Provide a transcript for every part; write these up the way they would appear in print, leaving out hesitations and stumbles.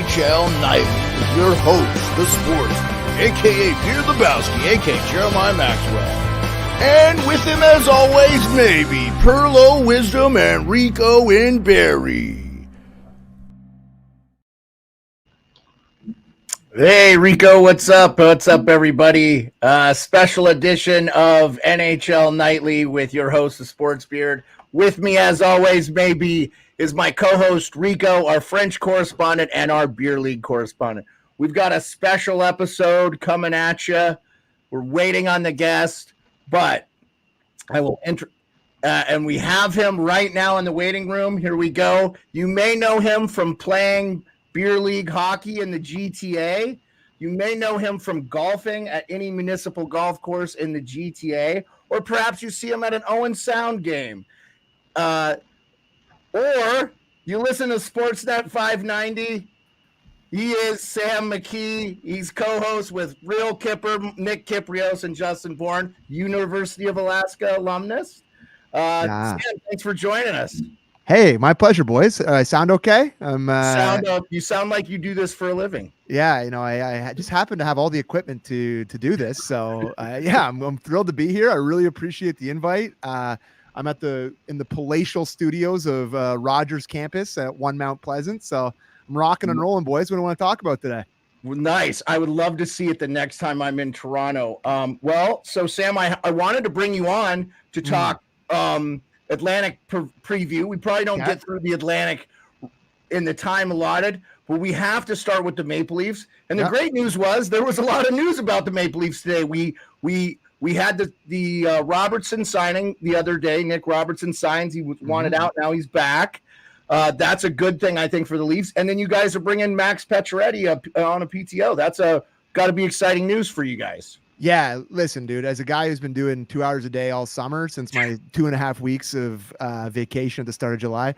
NHL Nightly with your host, the sports, a.k.a. Beard Lebowski, a.k.a. Jeremiah Maxwell. And with him, as always, maybe Perlo, Wisdom, and Rico and Barry. Hey, Rico, what's up? What's up, everybody? Special edition of NHL Nightly with your host, the Sports Beard. With me, as always, maybe, is my co-host, Rico, our French correspondent, and our Beer League correspondent. We've got a special episode coming at you. We're waiting on the guest, but I will enter. And we have him right now in the waiting room. Here we go. You may know him from playing Beer League hockey in the GTA. You may know him from golfing at any municipal golf course in the GTA, or perhaps you see him at an Owen Sound game. Or you listen to Sportsnet 590. He is Sam McKee. He's co-host with Real Kipper, Nick Kiprios, and Justin Bourne, University of Alaska alumnus. Sam, thanks for joining us. Hey, my pleasure, boys. I sound okay? You sound like you do this for a living. Yeah, you know, I just happen to have all the equipment to do this. So, I'm thrilled to be here. I really appreciate the invite. I'm in the palatial studios of Rogers campus at One Mount Pleasant. So I'm rocking and rolling, boys. What do you want to talk about today? Well, nice. I would love to see it the next time I'm in Toronto. So Sam, I wanted to bring you on to talk Atlantic preview. We probably don't get through the Atlantic in the time allotted, but we have to start with the Maple Leafs. And the great news was there was a lot of news about the Maple Leafs today. We had the Robertson signing the other day. Nick Robertson signs. He was wanted out. Now he's back. That's a good thing, I think, for the Leafs. And then you guys are bringing Max Pacioretty up on a PTO. That's got to be exciting news for you guys. Yeah, listen, dude, as a guy who's been doing 2 hours a day all summer since my 2.5 weeks of vacation at the start of July,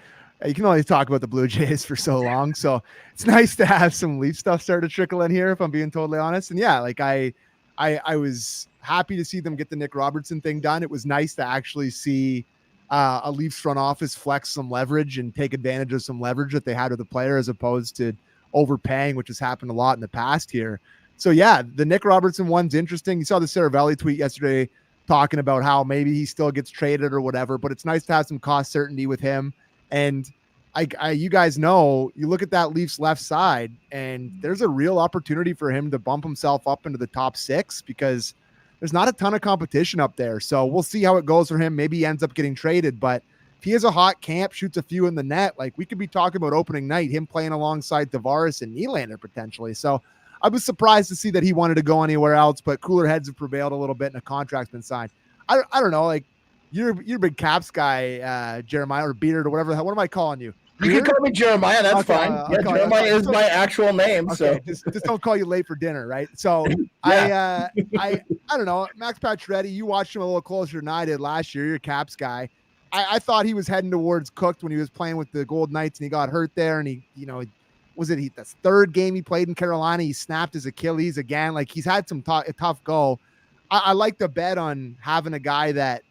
you can only talk about the Blue Jays for so long. So it's nice to have some Leaf stuff start to trickle in here, if I'm being totally honest. And yeah, like I was happy to see them get the Nick Robertson thing done. It was nice to actually see a Leafs front office flex some leverage and take advantage of some leverage that they had with the player as opposed to overpaying, which has happened a lot in the past here. So yeah, the Nick Robertson one's interesting. You saw the Saravelli tweet yesterday talking about how maybe he still gets traded or whatever, but it's nice to have some cost certainty with him. And you guys know, you look at that Leafs left side and there's a real opportunity for him to bump himself up into the top 6 because there's not a ton of competition up there. So we'll see how it goes for him. Maybe he ends up getting traded, but if he has a hot camp, shoots a few in the net, like we could be talking about opening night, him playing alongside Tavares and Nylander potentially. So I was surprised to see that he wanted to go anywhere else, but cooler heads have prevailed a little bit and a contract's been signed. I don't know, like you're a big Caps guy, Jeremiah, or Beard or whatever. What am I calling you? You can call me Jeremiah. That's fine. Jeremiah is my actual name. Okay, so just don't call you late for dinner, right? So I don't know. Max Pacioretty, you watched him a little closer than I did last year. You're a Caps guy. I thought he was heading towards cooked when he was playing with the Golden Knights and he got hurt there, and he the third game he played in Carolina, he snapped his Achilles again. Like he's had some a tough go. I like to bet on having a guy that,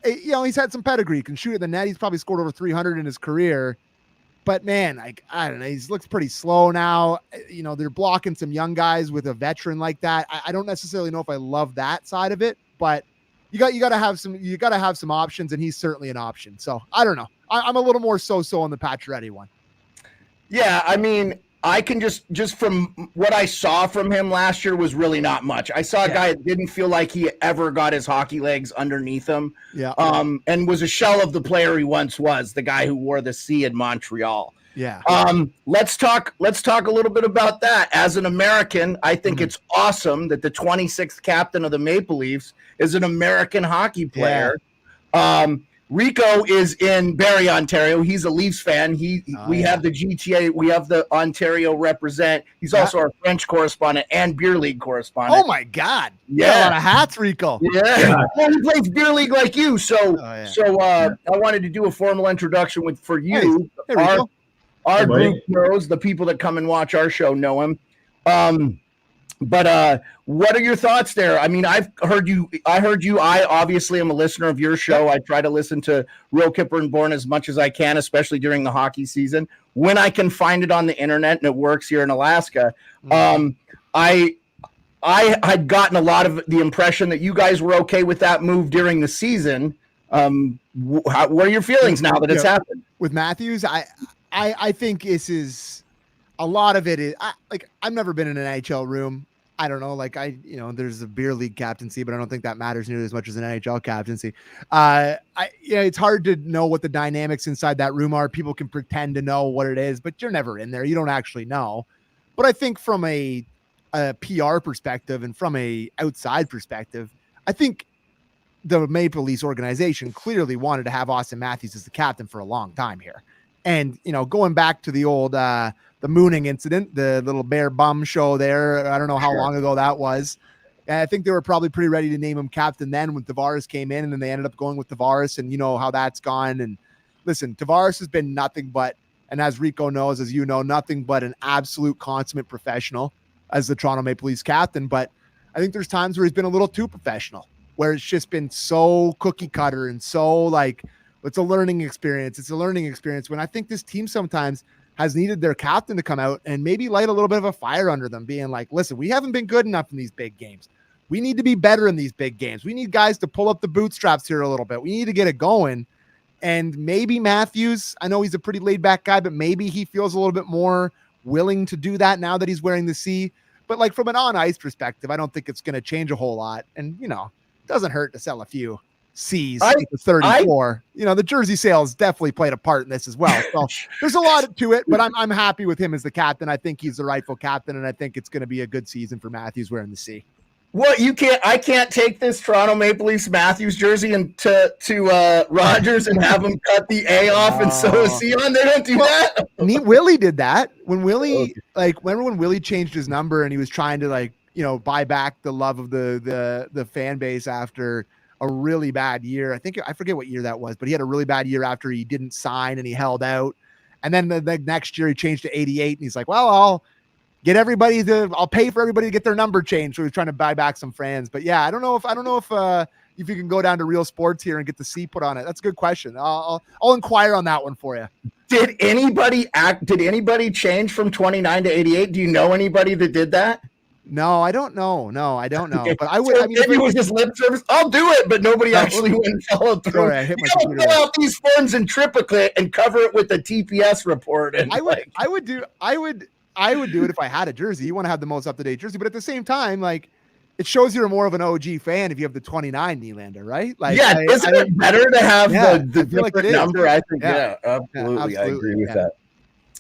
he's had some pedigree, can shoot at the net. He's probably scored over 300 in his career, but man, I don't know. He looks pretty slow now. They're blocking some young guys with a veteran like that. I don't necessarily know if I love that side of it, but you got to have some options, and he's certainly an option. So I don't know. I'm a little more so on the Pacioretty one. Yeah, I mean, I can just from what I saw from him last year was really not much. I saw a guy that didn't feel like he ever got his hockey legs underneath him. Yeah. And was a shell of the player he once was, the guy who wore the C in Montreal. Yeah. Let's talk a little bit about that. As an American, I think it's awesome that the 26th captain of the Maple Leafs is an American hockey player. Yeah. Rico is in Barrie, Ontario. He's a Leafs fan. We have the GTA. We have the Ontario represent. He's also our French correspondent and Beer League correspondent. Oh my God! Yeah, a lot of hats, Rico. Yeah, well, he plays Beer League like you. So I wanted to do a formal introduction for you. Hey, our group knows, the people that come and watch our show know him. But what are your thoughts there? I mean, I heard you. I obviously am a listener of your show. I try to listen to Real Kipper and Born as much as I can, especially during the hockey season when I can find it on the internet and it works here in Alaska. I had gotten a lot of the impression that you guys were okay with that move during the season. What are your feelings now that it's happened with Matthews? I think this is a lot of it is I've never been in an NHL room. I don't know. There's a beer league captaincy, but I don't think that matters nearly as much as an NHL captaincy. It's hard to know what the dynamics inside that room are. People can pretend to know what it is, but you're never in there. You don't actually know. But I think from a PR perspective and from a outside perspective, I think the Maple Leafs organization clearly wanted to have Austin Matthews as the captain for a long time here. And, going back to the old, the mooning incident, the little bear bum show there. I don't know how long ago that was. And I think they were probably pretty ready to name him captain then when Tavares came in, and then they ended up going with Tavares, and you know how that's gone. And listen, Tavares has been nothing but, and as Rico knows, as you know, nothing but an absolute consummate professional as the Toronto Maple Leafs captain. But I think there's times where he's been a little too professional, where it's just been so cookie cutter and so it's a learning experience. It's a learning experience when I think this team sometimes has needed their captain to come out and maybe light a little bit of a fire under them, being like, listen, we haven't been good enough in these big games. We need to be better in these big games. We need guys to pull up the bootstraps here a little bit. We need to get it going. And maybe Matthews, I know he's a pretty laid back guy, but maybe he feels a little bit more willing to do that now that he's wearing the C. But from an on ice perspective, I don't think it's going to change a whole lot. And, it doesn't hurt to sell a few C's with 34. The jersey sales definitely played a part in this as well. So there's a lot to it, but I'm happy with him as the captain. I think he's the rightful captain, and I think it's going to be a good season for Matthews wearing the C. Well, I can't take this Toronto Maple Leafs Matthews jersey and to Rogers and have him cut the A off and sew a C on. They don't do that. Willie did that when Willie, remember when Willie changed his number and he was trying to buy back the love of the fan base after a really bad year. I forget what year that was, but he had a really bad year after he didn't sign and he held out. And then the next year he changed to 88 and he's like, well, I'll pay for everybody to get their number changed. So he's trying to buy back some fans. But yeah, I don't know if you can go down to Real Sports here and get the C put on it. That's a good question. I'll inquire on that one for you. Did anybody change from 29 to 88? Do you know anybody that did that? No, I don't know. Okay. But I would. So if it was just lip service, I'll do it. But nobody actually went and followed through. Sorry, I hit my computer. Fill out these forms in triplicate and cover it with the TPS report. And I would do it if I had a jersey. You want to have the most up to date jersey, but at the same time, it shows you're more of an OG fan if you have the 29 Nylander, right? Isn't it better to have the different number? I think, absolutely. I agree with that.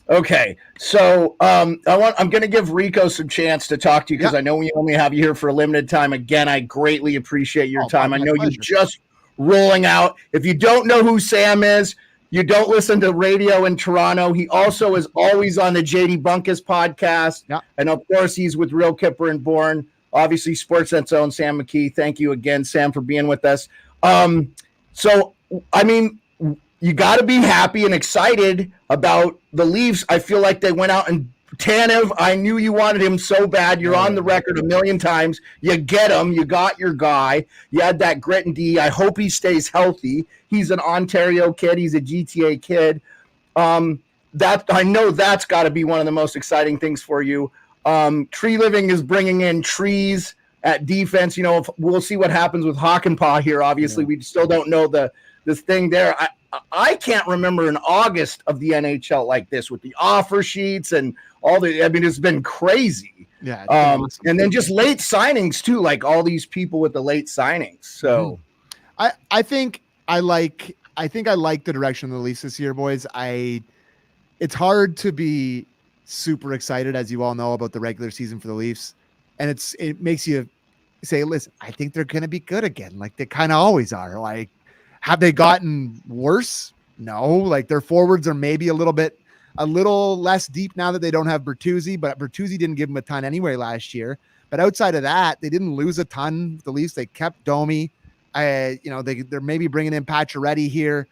Okay, so I'm going to give Rico some chance to talk to you because I know we only have you here for a limited time. Again, I greatly appreciate your time. I know you're just rolling out. If you don't know who Sam is, you don't listen to radio in Toronto. He also is always on the JD Bunkus podcast. Yeah. And, of course, he's with Real Kipper and Born. Obviously, Sportsnet's own Sam McKee. Thank you again, Sam, for being with us. You got to be happy and excited about the Leafs. I feel like they went out and Tanev, I knew you wanted him so bad. You're on the record a million times. You get him. You got your guy. You had that grit and D. I hope he stays healthy. He's an Ontario kid. He's a GTA kid. I know that's got to be one of the most exciting things for you. Tree Living is bringing in trees at defense. We'll see what happens with Hakanpää here. Obviously, we still don't know this thing there. I can't remember an August of the NHL like this with the offer sheets and all it's been crazy. Yeah. Awesome. And then just late signings too, like all these people with the late signings. So I think I like the direction of the Leafs this year, boys. It's hard to be super excited, as you all know, about the regular season for the Leafs. And it makes you say, listen, I think they're going to be good again. Like they kind of always are. Like, have they gotten worse? No, their forwards are maybe a little less deep now that they don't have Bertuzzi, but Bertuzzi didn't give them a ton anyway last year. But outside of that, they didn't lose a ton. The Leafs, they kept Domi. They're maybe bringing in Pacioretty here.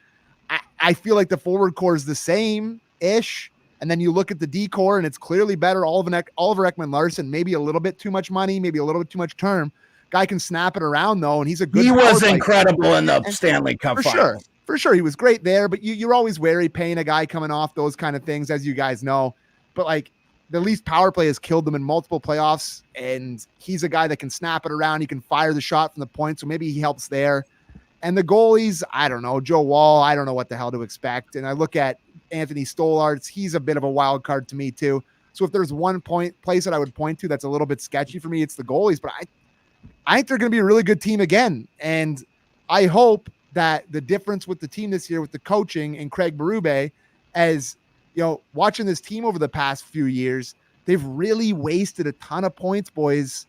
I feel like the forward core is the same-ish. And then you look at the decor and it's clearly better. Oliver Ekman-Larsson, maybe a little bit too much money, maybe a little bit too much term. Guy can snap it around though, and he's a good. He was incredible in the Stanley Cup for Finals. sure. For sure, he was great there. But you're always wary paying a guy coming off those kind of things, as you guys know. But like the Leafs power play has killed them in multiple playoffs, and he's a guy that can snap it around. He can fire the shot from the point, so maybe he helps there. And the goalies, I don't know. Joe Woll, I don't know what the hell to expect. And I look at Anthony Stolarz, he's a bit of a wild card to me too. So if there's one place that I would point to that's a little bit sketchy for me, it's the goalies. But I think they're going to be a really good team again. And I hope that the difference with the team this year with the coaching and Craig Berube, as you know, watching this team over the past few years, they've really wasted a ton of points, boys,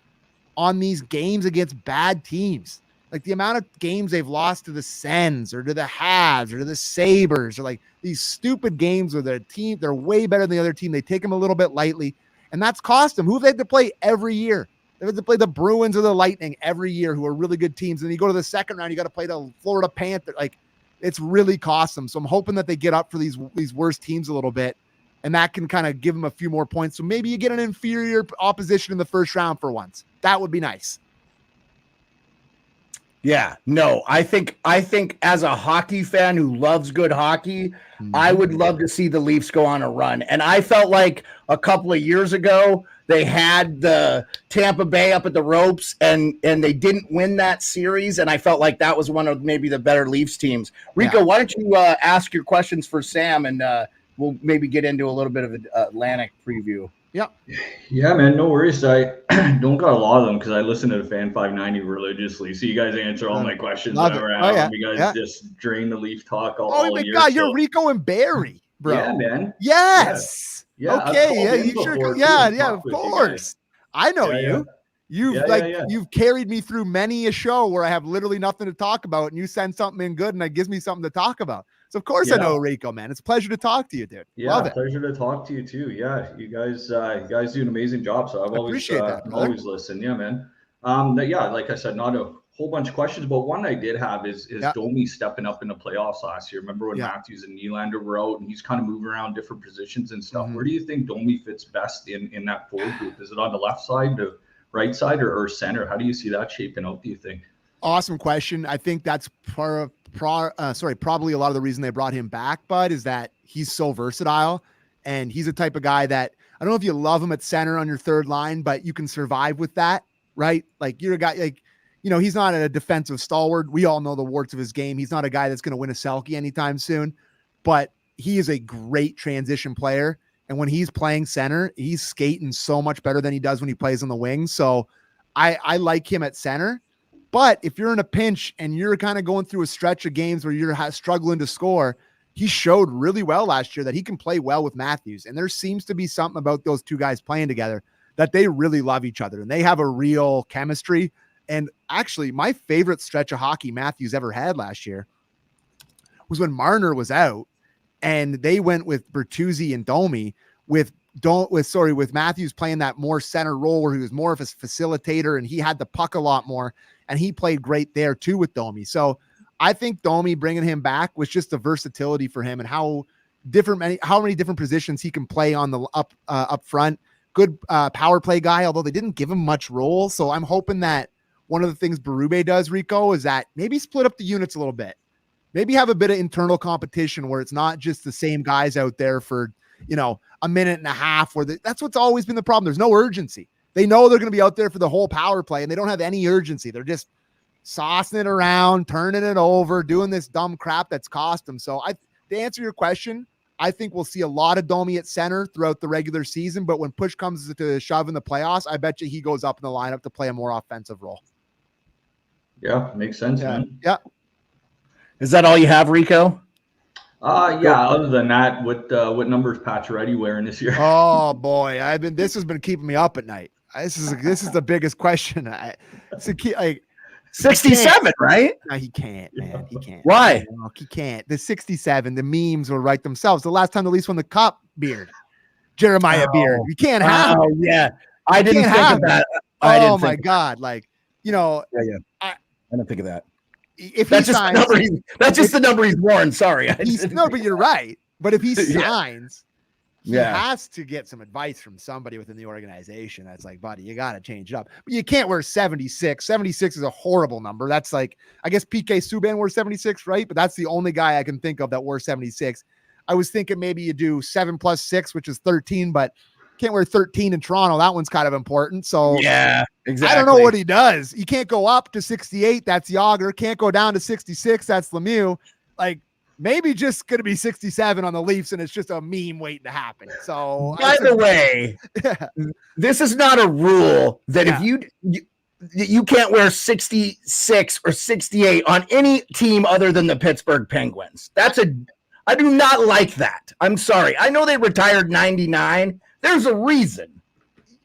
on these games against bad teams. Like the amount of games they've lost to the Sens or to the Habs or to the Sabres, or like these stupid games where their team, they're way better than the other team. They take them a little bit lightly, and that's cost them. Who have they had to play every year? They have to play the Bruins or the Lightning every year, who are really good teams. And you go to the second round, you got to play the Florida Panthers. Like it's really cost them. So I'm hoping that they get up for these worst teams a little bit, and that can kind of give them a few more points. So maybe you get an inferior opposition in the first round for once. That would be nice. Yeah, no, I think as a hockey fan who loves good hockey, I would love to see the Leafs go on a run. And I felt like a couple of years ago, they had the Tampa Bay up at the ropes and they didn't win that series. And I felt like that was one of maybe the better Leafs teams. Rico, why don't you ask your questions for Sam, and we'll maybe get into a little bit of an Atlantic preview. Yep. Yeah, man, no worries. I don't got a lot of them because I listen to the Fan 590 religiously. So you guys answer all my questions whenever I have them. You guys just drain the Leaf talk all year. God, you're Rico and Barry, bro. Yeah, man. Yes. Yeah. Okay. Yeah, you sure. Yeah, of course. I know you. You've carried me through many a show where I have literally nothing to talk about, and you send something in good, and it gives me something to talk about. So of course I know Rico, man. It's a pleasure to talk to you, dude. Yeah, Love it. Pleasure to talk to you too. Yeah, you guys do an amazing job. So I've always listened. Yeah, man. Like I said, not a whole bunch of questions, but one I did have is Domi stepping up in the playoffs last year. Remember when Matthews and Nylander were out, and he's kind of moving around different positions and stuff. Where do you think Domi fits best in that forward group? Is it on the left side, the right side, or center? How do you see that shaping out, do you think? Awesome question. I think that's probably a lot of the reason they brought him back, Bud, is that he's so versatile, and he's the type of guy that, I don't know if you love him at center on your third line, but you can survive with that, right? Like you're a guy, like, you know, he's not a defensive stalwart. We all know the warts of his game. He's not a guy that's going to win a Selke anytime soon, but he is a great transition player. And when he's playing center, he's skating so much better than he does when he plays on the wing. So I like him at center. But if you're in a pinch and you're kind of going through a stretch of games where you're struggling to score, he showed really well last year that he can play well with Matthews. And there seems to be something about those two guys playing together that they really love each other and they have a real chemistry. And actually, my favorite stretch of hockey Matthews ever had last year was when Marner was out and they went with Bertuzzi and Domi with Matthews playing that more center role where he was more of a facilitator and he had the puck a lot more. And he played great there too with Domi. So I think Domi bringing him back was just the versatility for him and how many different positions he can play on the up front. Good power play guy, although they didn't give him much role. So I'm hoping that one of the things Berube does, Rico, is that maybe split up the units a little bit. Maybe have a bit of internal competition where it's not just the same guys out there for, a minute and a half that's what's always been the problem. There's no urgency. They know they're going to be out there for the whole power play and they don't have any urgency. They're just saucing it around, turning it over, doing this dumb crap that's cost them. So to answer your question, I think we'll see a lot of Domi at center throughout the regular season, but when push comes to shove in the playoffs, I bet you he goes up in the lineup to play a more offensive role. Yeah, makes sense, man. Yeah. Is that all you have, Rico? Other than that, what number is Pacioretty wearing this year? Oh boy, this has been keeping me up at night. This is the biggest question. 67, right? No, he can't, man. He can't. Why? No, he can't. The 67, the memes will write themselves. The last time the Leafs won the cup, Beard. Jeremiah Beard. You can't have. Oh, yeah. I didn't think of that. Oh, my God. Like, Yeah. I didn't think of that. If that's just the number he's worn. Sorry. No, but you're right. But if he signs, he has to get some advice from somebody within the organization. That's like, buddy, you got to change it up. But you can't wear 76. 76 is a horrible number. That's like, I guess PK Subban wore 76, right? But that's the only guy I can think of that wore 76. I was thinking maybe you do 7 + 6, which is 13, but can't wear 13 in Toronto. That one's kind of important. So yeah, exactly. I don't know what he does. You can't go up to 68. That's Jágr. Can't go down to 66. That's Lemieux. Like, maybe just going to be 67 on the Leafs, and it's just a meme waiting to happen. So, by the way, this is not a rule that if you can't wear 66 or 68 on any team other than the Pittsburgh Penguins. I do not like that. I'm sorry. I know they retired 99. There's a reason.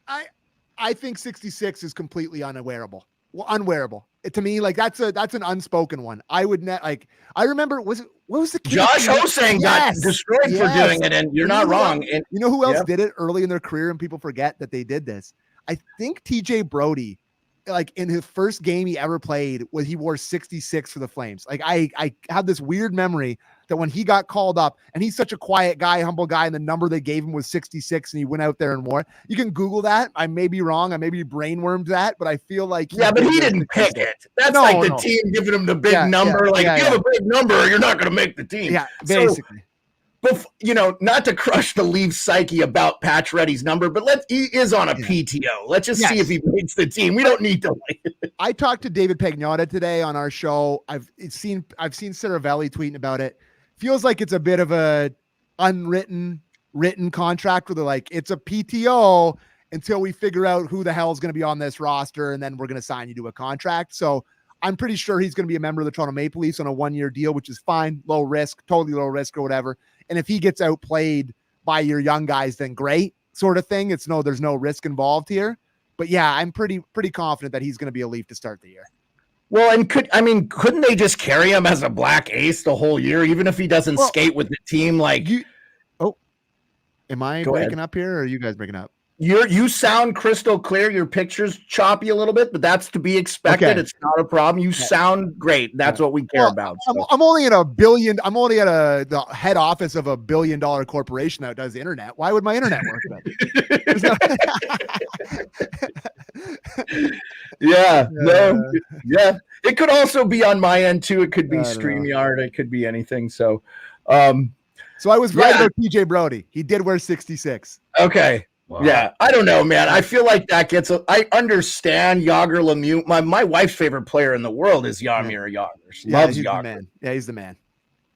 I think 66 is completely unwearable. Well, unwearable. To me, like that's an unspoken one. I would not like. I remember what was the kid Josh Hosang got destroyed for doing it, and you're not wrong. And you know who else did it early in their career, and people forget that they did this. I think TJ Brody, like in his first game he ever played, he wore 66 for the Flames. Like I have this weird memory that when he got called up, and he's such a quiet guy, humble guy, and the number they gave him was 66, and he went out there and wore. You can Google that. I may be wrong. I may be brainwormed that, but I feel like but he didn't pick it. That's the team giving him the big number. If you have a big number, you're not going to make the team. Yeah, basically. But not to crush the Leafs psyche about Pacioretty's number, but he is on a PTO. Let's just see if he makes the team. We don't need to like it. I talked to David Pagnotta today on our show. I've seen Saravelli tweeting about it. Feels like it's a bit of a written contract where they're like, it's a PTO until we figure out who the hell is going to be on this roster, and then we're going to sign you to a contract. So I'm pretty sure he's going to be a member of the Toronto Maple Leafs on a 1-year deal, which is fine, low risk, totally low risk or whatever. And if he gets outplayed by your young guys, then great, sort of thing. There's no risk involved here. But yeah, I'm pretty confident that he's going to be a Leaf to start the year. Well, and couldn't they just carry him as a black ace the whole year, even if he doesn't skate with the team? Like, am I breaking up here, or are you guys breaking up? You sound crystal clear. Your picture's choppy a little bit, but that's to be expected. Okay. It's not a problem. You sound great. That's what we care about. So. I'm only at the head office of $1 billion corporation that does the internet. Why would my internet work then? It could also be on my end too. It could be StreamYard. It could be anything. So I was right about TJ Brody. He did wear 66. Okay. Wow. Yeah, I don't know, man. I feel like that I understand Jágr Lemieux. My wife's favorite player in the world is Jaromir Jágr. She loves Jágr. Man. Yeah, he's the man.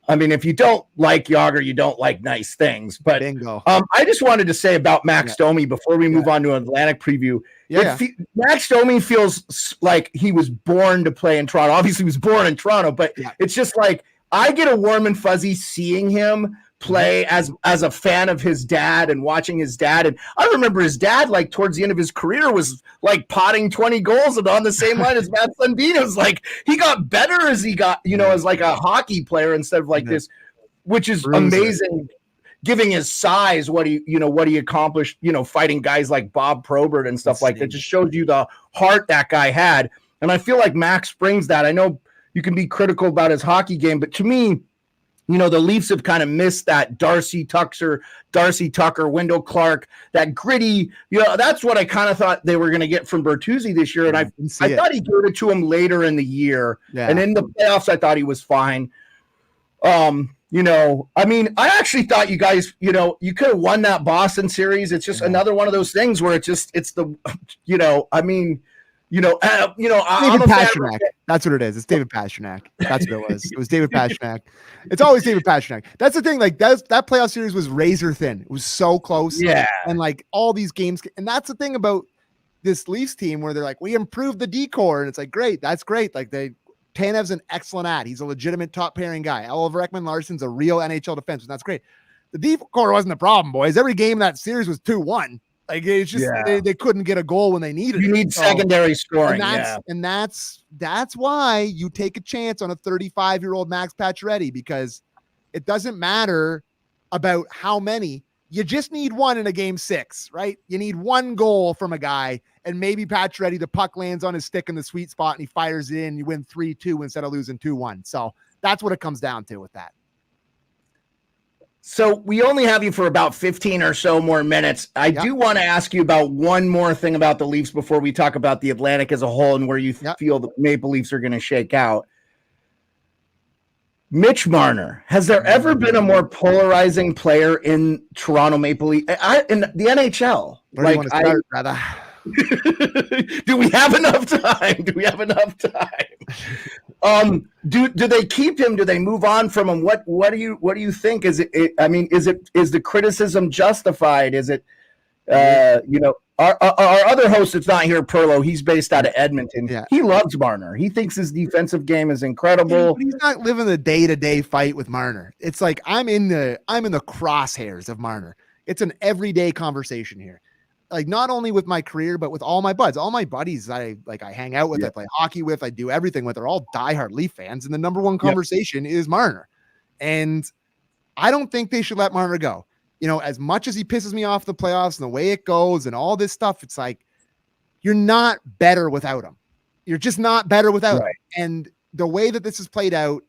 I mean, if you don't like Jágr, you don't like nice things. But bingo. I just wanted to say about Max Domi before we move on to an Atlantic preview. Max Domi feels like he was born to play in Toronto. Obviously, he was born in Toronto, but it's just like I get a warm and fuzzy seeing him play as a fan of his dad and watching his dad. And I remember his dad, like towards the end of his career, was like potting 20 goals and on the same line as Matt Sundin. It was like he got better as he got, as like a hockey player instead of like this, which is amazing. Giving his size, what he accomplished, fighting guys like Bob Probert and stuff like that, just shows you the heart that guy had. And I feel like Max brings that. I know you can be critical about his hockey game, but to me, the Leafs have kind of missed that Darcy Tucker, Wendell Clark, that gritty. That's what I kind of thought they were going to get from Bertuzzi this year, and I thought he gave it to him later in the year. Yeah. And in the playoffs, I thought he was fine. I actually thought you guys, you could have won that Boston series. It's just another one of those things where David Pastrnak. That's what it is. It's David Pastrnak. That's what it was. It was David Pastrnak. It's always David Pastrnak. That's the thing. Like that playoff series was razor thin. It was so close. Yeah. And like all these games. And that's the thing about this Leafs team where they're like, we improved the D-core. And it's like, great. That's great. Like Tanev's an excellent ad. He's a legitimate top pairing guy. Oliver Ekman-Larsson's a real NHL defenseman. That's great. The D-core wasn't the problem, boys. Every game in that series was 2-1. Like it's just they couldn't get a goal when they needed it. You need secondary scoring. And that's why you take a chance on a 35-year-old Max Pacioretty, because it doesn't matter about how many. You just need one in a game 6, right? You need one goal from a guy, and maybe Pacioretty, the puck lands on his stick in the sweet spot and he fires it in. You win 3-2 instead of losing 2-1. So that's what it comes down to with that. So we only have you for about 15 or so more minutes. I do want to ask you about one more thing about the Leafs before we talk about the Atlantic as a whole and where you feel the Maple Leafs are going to shake out. Mitch Marner, has there ever been a more polarizing player in Toronto Maple Leafs in the NHL? Where do you want to start, brother? Do we have enough time? Do they keep him? Do they move on from him? What do you think? Is the criticism justified? Is it our other host that's not here, Perlo, he's based out of Edmonton. Yeah. He loves Marner. He thinks his defensive game is incredible. He's not living the day-to-day fight with Marner. It's like I'm in the crosshairs of Marner. It's an everyday conversation here. Like not only with my career, but with all my buds, all my buddies I hang out with, I play hockey with, I do everything with. They're all diehard Leaf fans, and the number one conversation is Marner. And I don't think they should let Marner go. As much as he pisses me off the playoffs and the way it goes and all this stuff, it's like you're not better without him. You're just not better without him. And the way that this is played out,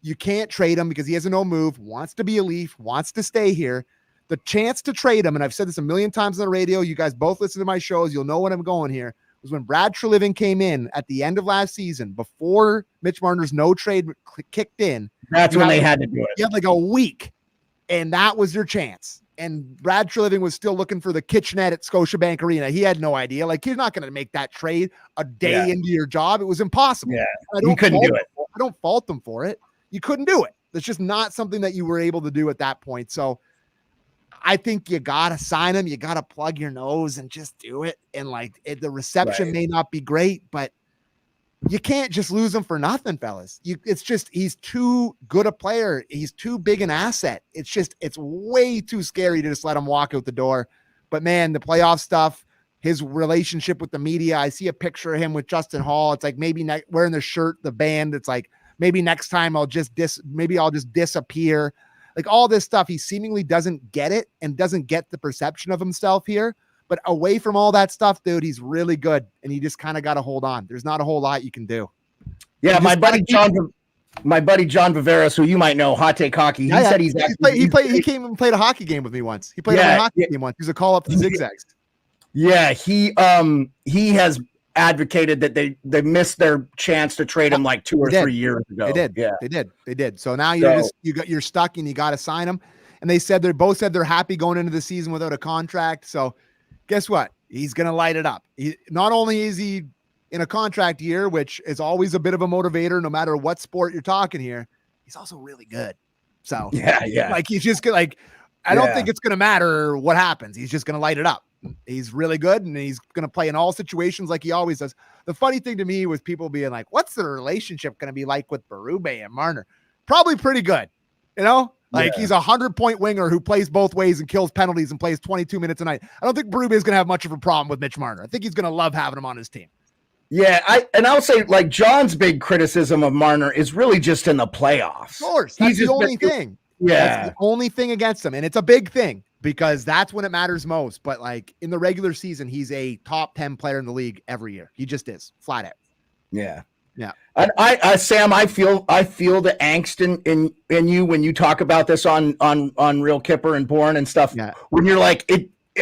you can't trade him because he has a no move, wants to be a Leaf, wants to stay here. The chance to trade him, and I've said this a million times on the radio, you guys both listen to my shows, you'll know what I'm going here, was when Brad Treliving came in at the end of last season, before Mitch Marner's no trade kicked in. That's when they had to do it. You had like a week, and that was your chance. And Brad Treliving was still looking for the kitchenette at Scotiabank Arena. He had no idea. Like, he's not going to make that trade a day into your job. It was impossible. Yeah, you couldn't do it. I don't fault them for it. You couldn't do it. That's just not something that you were able to do at that point. So I think you got to sign him. You got to plug your nose and just do it. And the reception may not be great, but you can't just lose him for nothing, fellas. It's just, he's too good a player. He's too big an asset. It's way too scary to just let him walk out the door. But man, the playoff stuff, his relationship with the media, I see a picture of him with Justin Hall. It's like maybe wearing the shirt, the band. It's like, maybe next time I'll just disappear. Like all this stuff, he seemingly doesn't get it and doesn't get the perception of himself here. But away from all that stuff, dude, he's really good. And you just kind of got to hold on. There's not a whole lot you can do. Yeah, my buddy John Viveras, who you might know, Hot Take Hockey, he said he came and played a hockey game with me once. He played a hockey game once. He was a call up to the Zigzags. Yeah, he has advocated that they missed their chance to trade him like 2 or 3 years ago. They did. Yeah. They did. So now you're stuck and you got to sign him. And they both said they're happy going into the season without a contract. So guess what? He's going to light it up. Not only is he in a contract year, which is always a bit of a motivator, no matter what sport you're talking here, he's also really good. So yeah. Like he's just like, I don't think it's going to matter what happens. He's just going to light it up. He's really good, and he's going to play in all situations like he always does. The funny thing to me was people being like, what's the relationship going to be like with Berube and Marner? Probably pretty good. He's a 100-point winger who plays both ways and kills penalties and plays 22 minutes a night. I don't think Berube is going to have much of a problem with Mitch Marner. I think he's going to love having him on his team. Yeah, I'll say like John's big criticism of Marner is really just in the playoffs. Of course, that's the only thing. Yeah, that's the only thing against him, and it's a big thing because that's when it matters most. But like in the regular season, he's a top 10 player in the league every year. He just is flat out. Yeah. Yeah. I Sam, I feel the angst in you when you talk about this on Real Kipper and Born and stuff. Yeah. When you're like,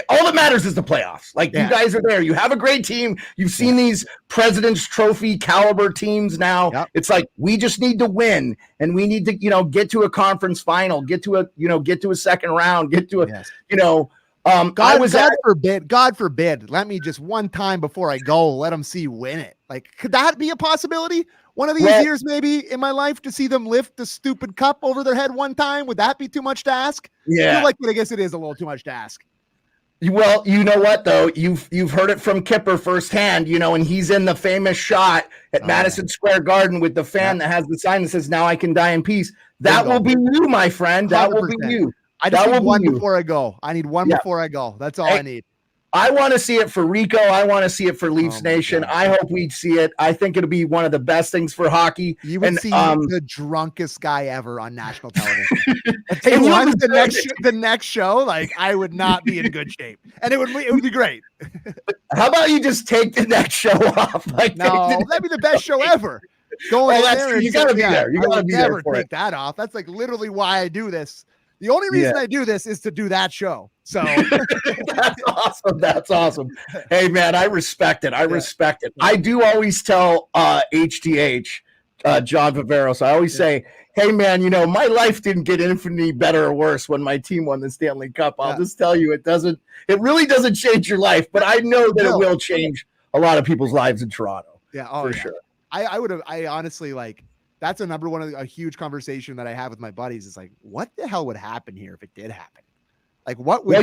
all that matters is the playoffs. Like you guys are there. You have a great team. You've seen these President's Trophy caliber teams now. Yep. It's like we just need to win, and we need to get to a conference final, get to a second round, get to a God forbid. Let me just one time before I go, let them see win it. Like, could that be a possibility? One of these years, maybe in my life, to see them lift the stupid cup over their head one time. Would that be too much to ask? Yeah. I guess it is a little too much to ask. Well, you know what though? You've heard it from Kipper firsthand, and he's in the famous shot at Madison Square Garden with the fan that has the sign that says, "Now I can die in peace." That will be you, my friend. That 100%. Will be you. I just need one before I go. I need one before I go. That's all I need. I want to see it for Rico. I want to see it for Leafs Nation. I hope we'd see it. I think it'll be one of the best things for hockey. You would see the drunkest guy ever on national television. The next show, like I would not be in good shape, and it would be great. How about you just take the next show off? That'd be the best show ever. Going there, you gotta be there. You gotta be there. Never take that off. That's like literally why I do this. The only reason I do this is to do that show. So that's awesome. That's awesome. Hey man, I respect it. I respect it. I do always tell HTH, John Viveros, I always say, hey man, you know, my life didn't get infinitely better or worse when my team won the Stanley Cup. I'll just tell you, it really doesn't change your life, but I know that it will change a lot of people's lives in Toronto. Yeah. For sure. I honestly, like, that's a huge conversation that I have with my buddies. Is like, what the hell would happen here if it did happen? Like, what would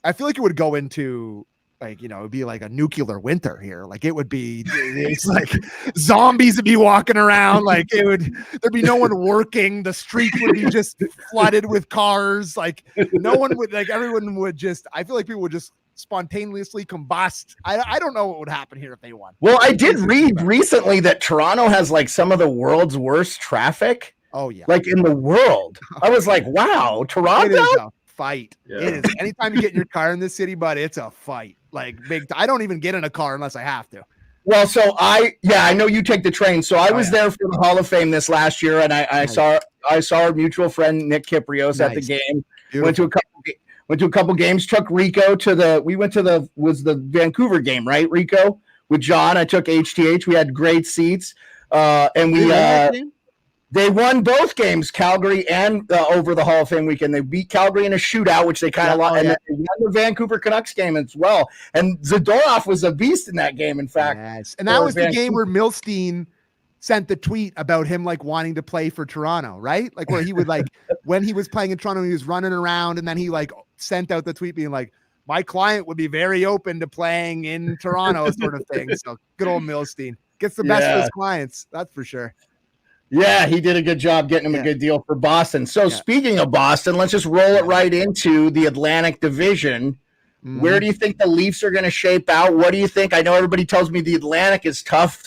I feel like it would go into, like, you know, it'd be like a nuclear winter here. Like, it would be, it's like zombies would be walking around. Like, there'd be no one working. The streets would be just flooded with cars. Like, no one would, like, everyone would just, I feel like people would just spontaneously combust. I don't know what would happen here if they won. Well, I did read recently that Toronto has like some of the world's worst traffic. Oh yeah. Like in the world. I was like, wow, Toronto? It is a fight. Yeah. It is. Anytime you get in your car in this city, but it's a fight. Like, I don't even get in a car unless I have to. Well, so I know you take the train. So I was there for the Hall of Fame this last year, and I saw our mutual friend Nick Kiprios at the game. Beautiful. Went to a couple games, took Rico to the Vancouver game, right? Rico with John. I took HTH. We had great seats. And they won both games, Calgary and over the Hall of Fame weekend. They beat Calgary in a shootout, which they kind of lost. And they won the Vancouver Canucks game as well. And Zadorov was a beast in that game, in fact. Yes. And that was the game where Milstein sent the tweet about him like wanting to play for Toronto, right? Like where he would like when he was playing in Toronto, he was running around, and then he like sent out the tweet being like, my client would be very open to playing in Toronto, sort of thing. So good old Milstein gets the best of his clients. That's for sure. Yeah, he did a good job getting him a good deal for Boston. So speaking of Boston, let's just roll it right into the Atlantic Division. Where do you think the Leafs are going to shape out? What do you think? I know everybody tells me the Atlantic is tough,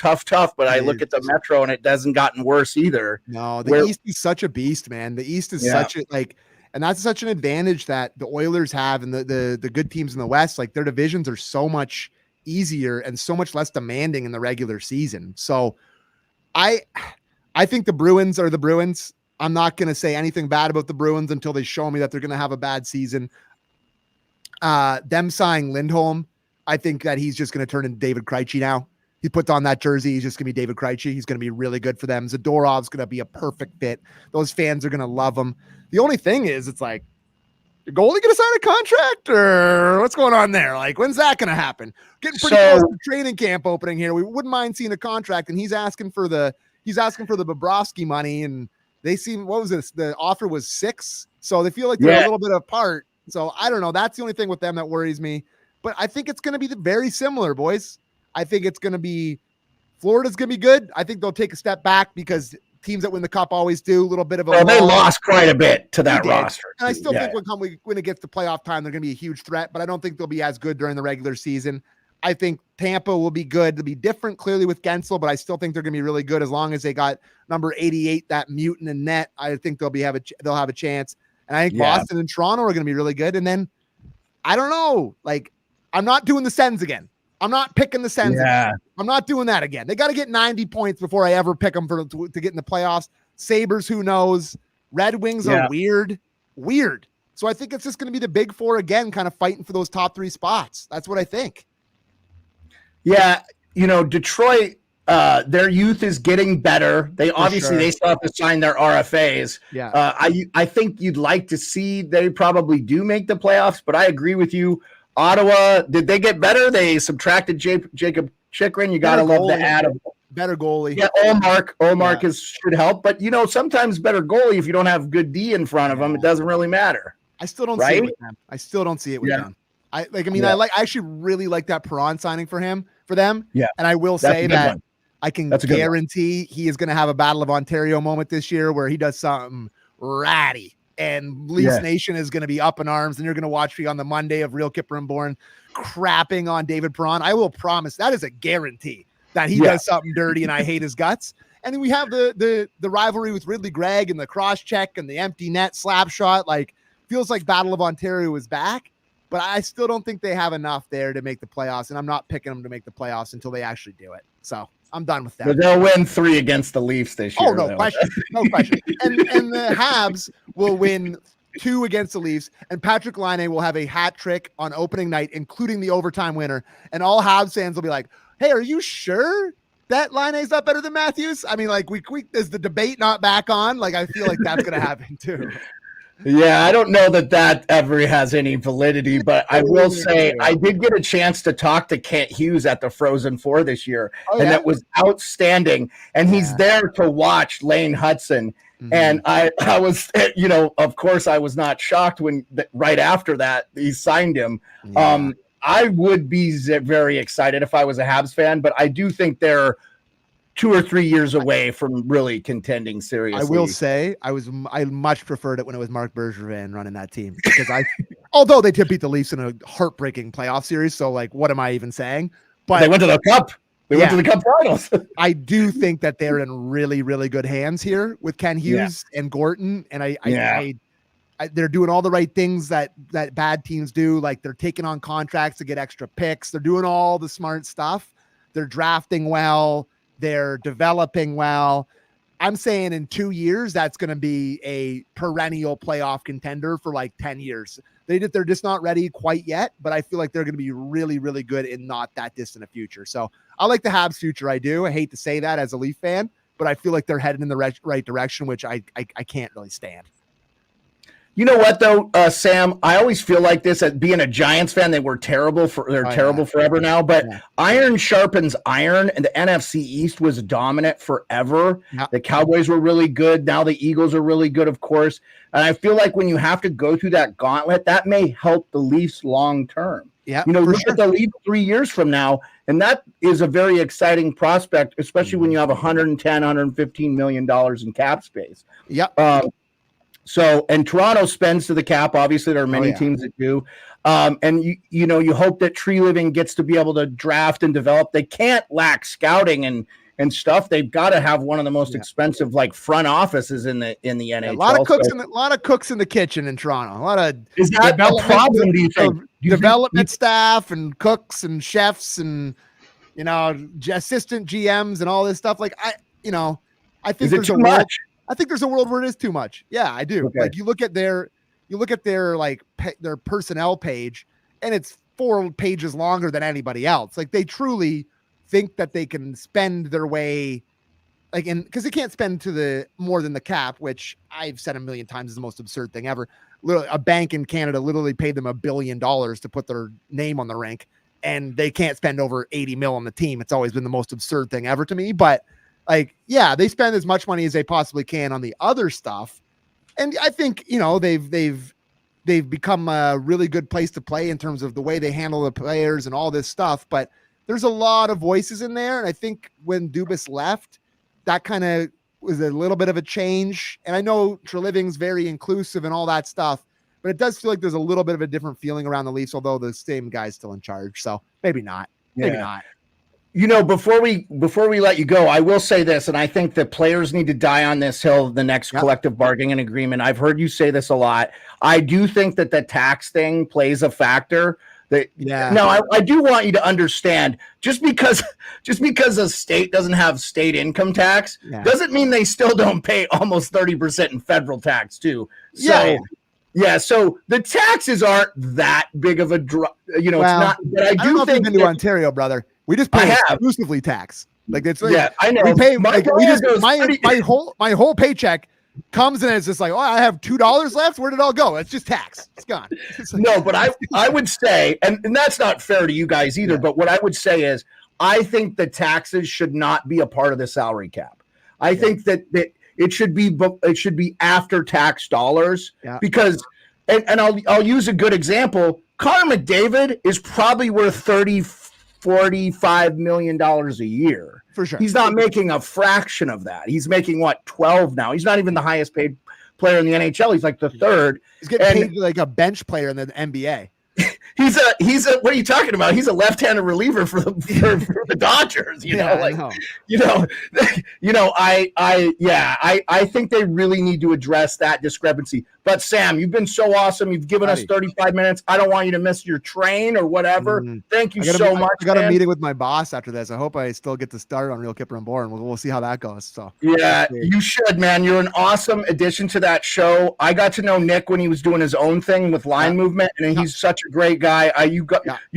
but I look at the Metro and it hasn't gotten worse either. No, the East is such a beast, man. The East is such a and that's such an advantage that the Oilers have, and the good teams in the West. Like, their divisions are so much easier and so much less demanding in the regular season. So I think the Bruins are the Bruins. I'm not going to say anything bad about the Bruins until they show me that they're going to have a bad season. Them signing Lindholm, I think that he's just going to turn into David Krejci now. He puts on that jersey. He's just going to be David Krejci. He's going to be really good for them. Zadorov's going to be a perfect fit. Those fans are going to love him. The only thing is, it's like, the goalie going to sign a contract, or what's going on there? Like, when's that going to happen? Getting pretty close to training camp opening here. We wouldn't mind seeing a contract, and he's asking for the Bobrovsky money, and they seem, what was this? The offer was 6. So they feel like they're a little bit apart. So I don't know. That's the only thing with them that worries me. But I think it's going to be very similar, boys. I think it's going to be Florida's going to be good. I think they'll take a step back because teams that win the cup always do. A little bit of a they lost quite a bit to that roster. And I still think when it gets to playoff time, they're going to be a huge threat, but I don't think they'll be as good during the regular season. I think Tampa will be good. They'll be different clearly with Gensel, but I still think they're going to be really good as long as they got number 88, that mutant in net. I think they'll have a chance. And I think Boston and Toronto are going to be really good. And then I don't know, like, I'm not doing the Sens again. I'm not picking the Sens again. I'm not doing that again. They got to get 90 points before I ever pick them to get in the playoffs. Sabres, who knows? Red Wings are weird. So I think it's just going to be the big four again, kind of fighting for those top 3 spots. That's what I think. Yeah, Detroit, their youth is getting better. They they still have to sign their RFAs. Yeah. I think you'd like to see they probably do make the playoffs, but I agree with you. Ottawa, did they get better? They subtracted Jacob Chikrin. You got to love the add of better goalie. Yeah, Olmark should help, but sometimes better goalie if you don't have good D in front of them, it doesn't really matter. I still don't see it with them. I still don't see it with them. I actually really like that Perron signing for them. Yeah. And I will say that I can guarantee he is going to have a Battle of Ontario moment this year where he does something ratty, and Leafs Nation is going to be up in arms, and you're going to watch me on the Monday of Real Kipper and Born crapping on David Perron. I will promise that is a guarantee that he does something dirty, and I hate his guts. And then we have the rivalry with Ridley Gregg and the cross check and the empty net slap shot. Like, feels like Battle of Ontario is back. But I still don't think they have enough there to make the playoffs, and I'm not picking them to make the playoffs until they actually do it. So I'm done with that. But they'll win 3 against the Leafs this year. Oh, no question. No question. And the Habs will win 2 against the Leafs, and Patrick Laine will have a hat trick on opening night, including the overtime winner. And all Habs fans will be like, hey, are you sure that Laine's not better than Matthews? I mean, like, we is the debate not back on? Like, I feel like that's going to happen too. Yeah, I don't know that ever has any validity, but I will say I did get a chance to talk to Kent Hughes at the Frozen Four this year, and that was outstanding. And he's there to watch Lane Hudson. Mm-hmm. And I was, of course, I was not shocked when right after that he signed him. Yeah. I would be very excited if I was a Habs fan, but I do think they're 2 or 3 years away from really contending seriously. I will say I much preferred it when it was Marc Bergevin running that team, because although they did beat the Leafs in a heartbreaking playoff series, so like, what am I even saying? But they went to the Cup. They went to the Cup Finals. I do think that they're in really, really good hands here with Ken Hughes and Gorton, and they're doing all the right things that bad teams do. Like, they're taking on contracts to get extra picks. They're doing all the smart stuff. They're drafting well. They're developing well. I'm saying in 2 years, that's going to be a perennial playoff contender for like 10 years. They're just not ready quite yet, but I feel like they're going to be really, really good in not that distant a future. So I like the Habs future. I do. I hate to say that as a Leaf fan, but I feel like they're headed in the right direction, which I can't really stand. You know what, though, Sam? I always feel like this at being a Giants fan. They're terrible forever now. But iron sharpens iron, and the NFC East was dominant forever. Yeah. The Cowboys were really good. Now the Eagles are really good, of course. And I feel like when you have to go through that gauntlet, that may help the Leafs long term. Yeah, look at the Leafs 3 years from now, and that is a very exciting prospect, especially when you have $110, $115 million in cap space. Yeah. And Toronto spends to the cap. Obviously, there are many teams that do. And you hope that Tree Living gets to be able to draft and develop. They can't lack scouting and stuff. They've got to have one of the most expensive front offices in the NHL. A lot of cooks in the kitchen in Toronto. A lot of is that a problem? Do you think development staff and cooks and chefs and assistant GMs and all this stuff? Like I think there's too much. I think there's a world where it is too much. Yeah, I do. Okay. Like you look at their their personnel page, and it's 4 pages longer than anybody else. Like they truly think that they can spend their way, because they can't spend to more than the cap, which I've said a million times is the most absurd thing ever. Literally, a bank in Canada literally paid them $1 billion to put their name on the rink, and they can't spend over 80 mil on the team. It's always been the most absurd thing ever to me, but. They spend as much money as they possibly can on the other stuff. And I think, they've become a really good place to play in terms of the way they handle the players and all this stuff. But there's a lot of voices in there. And I think when Dubas left, that kind of was a little bit of a change. And I know Treliving's very inclusive and all that stuff, but it does feel like there's a little bit of a different feeling around the Leafs, although the same guy's still in charge. So maybe not. Maybe not. Before we let you go, I will say this, and I think that players need to die on this hill, the next collective bargaining agreement. I've heard you say this a lot. I do think that the tax thing plays a factor. Now, I do want you to understand, just because a state doesn't have state income tax doesn't mean they still don't pay almost 30% in federal tax too. So so the taxes aren't that big of a it's not. But I do think you've been to Ontario, brother. We just pay exclusively tax. I know. We pay. My whole paycheck comes and it's just like, I have $2 left. Where did it all go? It's just tax. It's gone. No, but I would say, and that's not fair to you guys either. But what I would say is, I think the taxes should not be a part of the salary cap. I think that it should be after tax dollars because, and I'll use a good example. Connor McDavid is probably worth $45 million a year. For sure. He's not making a fraction of that. He's making 12 now. He's not even the highest paid player in the NHL. He's like the third. He's getting paid like a bench player in the NBA. he's a what are you talking about? He's a left-handed reliever for the Dodgers, I think they really need to address that discrepancy. But Sam, you've been so awesome. You've given us 35 minutes. I don't want you to miss your train or whatever. Thank you so much. I got a meeting with my boss after this. I hope I still get to start on Real Kipper and Born. We'll see how that goes. So yeah, you should, man. You're an awesome addition to that show. I got to know Nick when he was doing his own thing with line movement, and he's such a great guy. You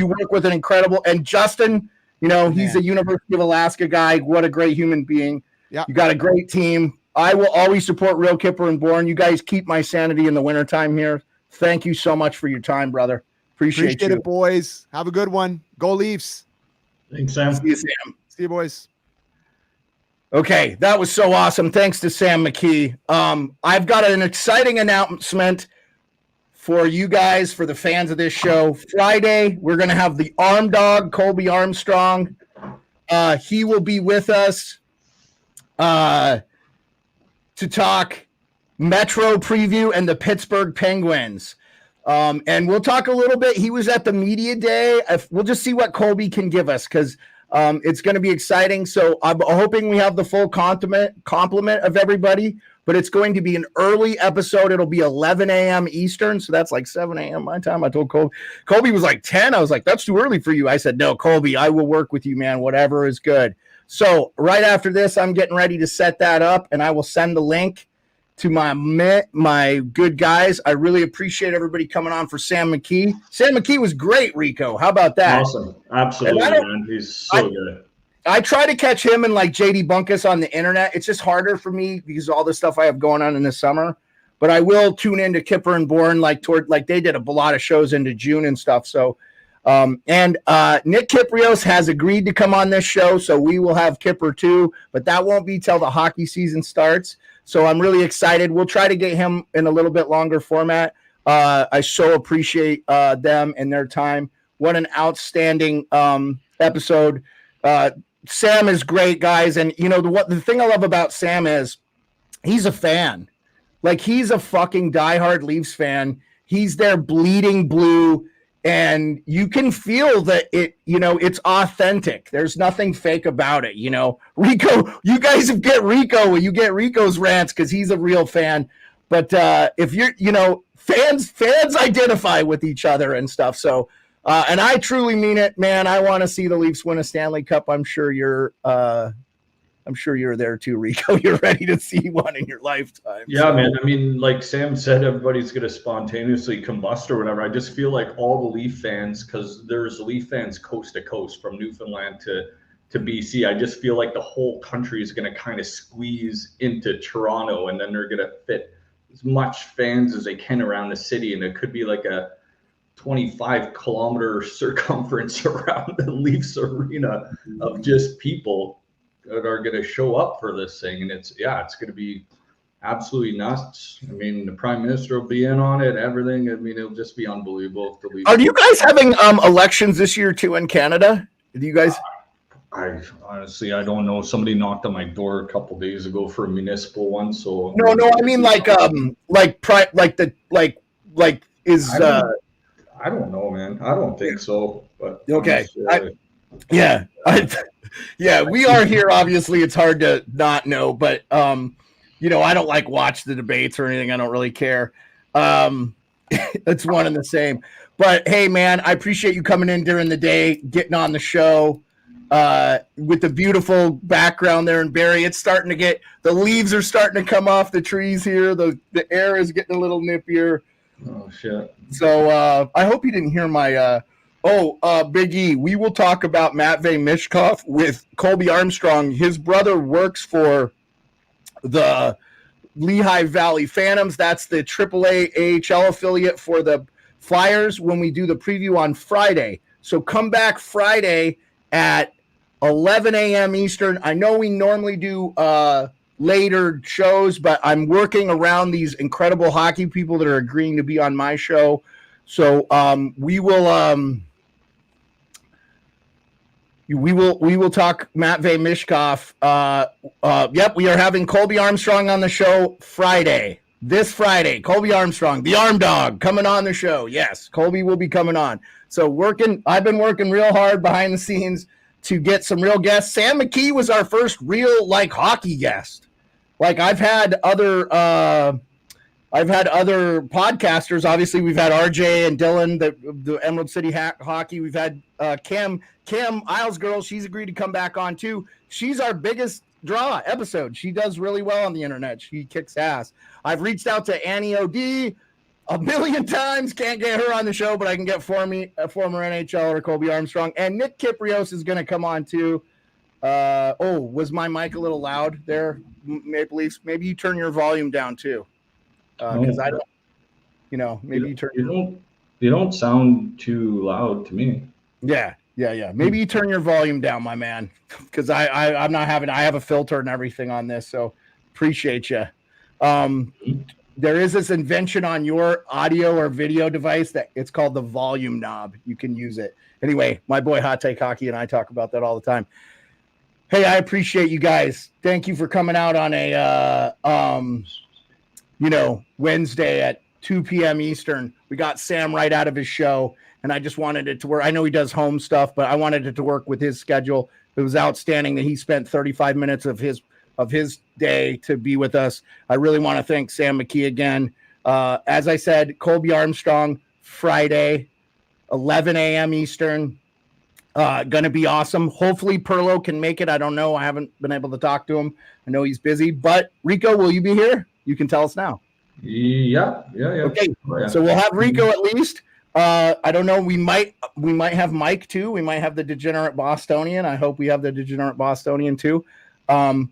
work with an incredible, and Justin, he's a University of Alaska guy. What a great human being. Yeah, you got a great team. I will always support Real Kipper and Born. You guys keep my sanity in the wintertime here. Thank you so much for your time, brother. Appreciate it, boys. Have a good one. Go Leafs. Thanks, Sam. See you, Sam. See you, boys. Okay, that was so awesome. Thanks to Sam McKee. I've got an exciting announcement for you guys, for the fans of this show. Friday, we're going to have the Arm Dog, Colby Armstrong. He will be with us to talk Metro preview and the Pittsburgh Penguins. And we'll talk a little bit. He was at the media day. We'll just see what Colby can give us, because it's going to be exciting. So I'm hoping we have the full complement of everybody, but it's going to be an early episode. It'll be 11 a.m. Eastern. So that's like 7 a.m. my time. I told Colby. Colby was like 10. I was like, that's too early for you. I said, no, Colby, I will work with you, man. Whatever is good. So right after this, I'm getting ready to set that up, and I will send the link to my good guys. I really appreciate everybody coming on for Sam McKee. Sam McKee was great, Rico. How about that? Awesome. Absolutely, man. He's so good. I try to catch him and like JD Bunkus on the internet. It's just harder for me because of all the stuff I have going on in the summer. But I will tune into Kipper and Born like they did a lot of shows into June and stuff. So Nick Kiprios has agreed to come on this show, so we will have Kipper too, but that won't be till the hockey season starts. So I'm really excited. We'll try to get him in a little bit longer format. I so appreciate them and their time. What an outstanding episode. Sam is great, guys. And the thing I love about Sam is he's a fan. Like, he's a fucking diehard Leafs fan. He's there bleeding blue. And you can feel that it's authentic. There's nothing fake about it. Rico, you guys get Rico. You get Rico's rants because he's a real fan. But if you're, fans identify with each other and stuff. So, and I truly mean it, man. I want to see the Leafs win a Stanley Cup. I'm sure you're there too, Rico. You're ready to see one in your lifetime. Yeah, so. Man. I mean, like Sam said, everybody's going to spontaneously combust or whatever. I just feel like all the Leaf fans, because there's Leaf fans coast to coast from Newfoundland to BC. I just feel like the whole country is going to kind of squeeze into Toronto, and then they're going to fit as much fans as they can around the city. And it could be like a 25-kilometer circumference around the Leafs arena of just people that are going to show up for this thing. And it's going to be absolutely nuts. I mean, the Prime Minister will be in on it, everything. I mean, it'll just be unbelievable. Are you guys having elections this year too in Canada? Do you guys? I honestly, I don't know. Somebody knocked on my door a couple days ago for a municipal one. So no, I mean I don't know, man. I don't think so. But okay. Yeah, we are here. Obviously, it's hard to not know, but I don't watch the debates or anything. I don't really care. It's one and the same. But hey, man, I appreciate you coming in during the day, getting on the show with the beautiful background there in Barrie. It's starting to get the leaves are starting to come off the trees here. The air is getting a little nippier. Oh shit! So I hope you didn't hear my. Big E, we will talk about Matvei Mishkov with Colby Armstrong. His brother works for the Lehigh Valley Phantoms. That's the AAA AHL affiliate for the Flyers when we do the preview on Friday. So come back Friday at 11 a.m. Eastern. I know we normally do later shows, but I'm working around these incredible hockey people that are agreeing to be on my show. So we will talk Matvei Mishkov. Yep, we are having Colby Armstrong on the show Friday. this Friday, Colby Armstrong, the Arm Dog, coming on the show. Yes, Colby will be coming on. So I've been working real hard behind the scenes to get some real guests. Sam McKee was our first real hockey guest. I've had other podcasters. Obviously, we've had RJ and Dylan, the Emerald City Hockey. We've had Kim Isles girl. She's agreed to come back on too. She's our biggest draw episode. She does really well on the internet. She kicks ass. I've reached out to Annie OD a million times. Can't get her on the show, but I can get former NHLer Colby Armstrong. And Nick Kiprios is going to come on too. Was my mic a little loud there, Maple Leafs? Maybe you turn your volume down too. Because I don't, maybe you don't sound too loud to me. Yeah. Maybe you turn your volume down, my man, because I have a filter and everything on this, so appreciate you. There is this invention on your audio or video device that it's called the volume knob. You can use it. Anyway, my boy Hot Take Hockey and I talk about that all the time. Hey, I appreciate you guys. Thank you for coming out on a Wednesday at 2 p.m. Eastern. We got Sam right out of his show, and I just wanted it to work. I know he does home stuff, but I wanted it to work with his schedule. It was outstanding that he spent 35 minutes of his day to be with us. I really want to thank Sam McKee again. As I said, Colby Armstrong, Friday, 11 a.m. Eastern. Going to be awesome. Hopefully Perlo can make it. I don't know. I haven't been able to talk to him. I know he's busy, but Rico, will you be here? You can tell us now. Yeah. Okay. So we'll have Rico at least. I don't know. We might have Mike too. We might have the degenerate Bostonian. I hope we have the degenerate Bostonian too. And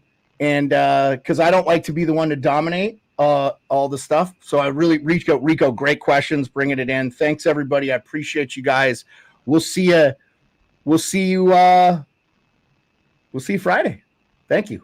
because I don't like to be the one to dominate all the stuff. So I really Rico, great questions, bringing it in. Thanks everybody. I appreciate you guys. We'll see you Friday. Thank you.